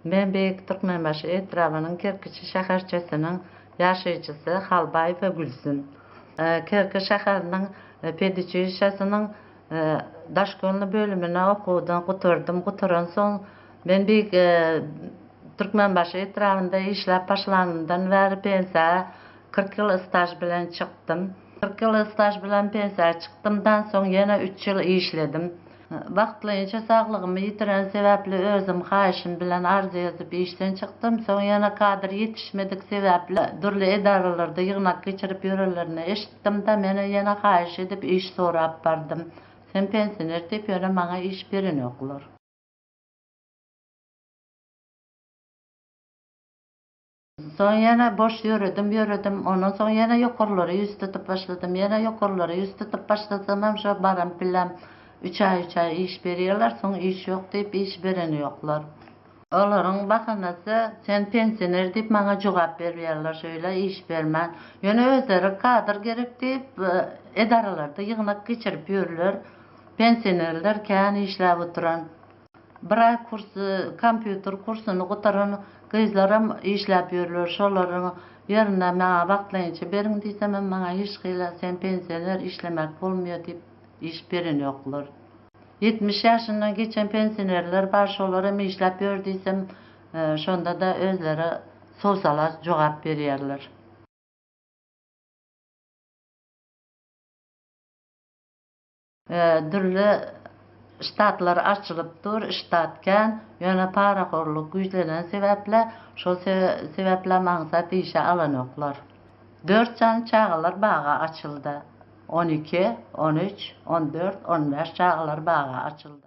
Ben Beyik Türkmenbaşı etrafının Kerkiçi şäherçesiniň ýaşaýjysy Halbay we Gülsün. Kerki şäheriniň pedagogikasynyň daşgönlü bölümine okudum, guturan soň ben Beyik Türkmenbaşı etrafynda işläp başlanyndan bäri pensiýa 40 ýyl staj bilen çykdym. 40 ýyl staj bilen pensiýa çykdymdan soň ýene 3 ýyl işledim. Wagtlaýynça saglygymy ýitiren sebäpli özüm haýyşym bilen arzu ýazyp işden çykdym. Soň ýene kadr ýetişmedik sebäpli durly edaralarda ýygnak geçirip ýörelerine eşitdim-de mene ýene haýyş edip iş sorap bardym. Sen pensioner diýip ýöne maňa iş beren ýoklar. Soň ýene boş ýöredim, ondan soň ýene ýokarlara ýüz tutup başladym, ýene ýokarlara ýüz tutup başlasam hem şo baram bilen 3 ay iş berýärler, soň iş ýok diýip iş beren ýoklar. Olaryň bahanasy sen pensioner diýip maňa jogap berýärler, şöyle iş bermän. Ýöne özleri kadr gerek diýip edaralarda ýygnak geçirip ýörler. Pensionerler kän işläp oturan. Bir ay kompýuter kursuny gutaran gyzlaram işläp ýörler. Şolaryň ýerine maňa wagtlaýynça beriň diýsem maňa hiç gyla sen pensioner işlemek bolmuyor diýip iş beren ýoklar. 70 ýaşyndan geçen pensionerler bar, şolara işläp ýör diýsem şonda da özleri sosala jogap berýärler. Dürli ştatlar açılıpdyr, ştatken ýöne paraxorluk güýjlenen sebäple şol sebäple maňsat işe alan ýoklar. 4 çan çağalar baga açyldy. 12, 13, 14, 15 çağalar baga açyldy.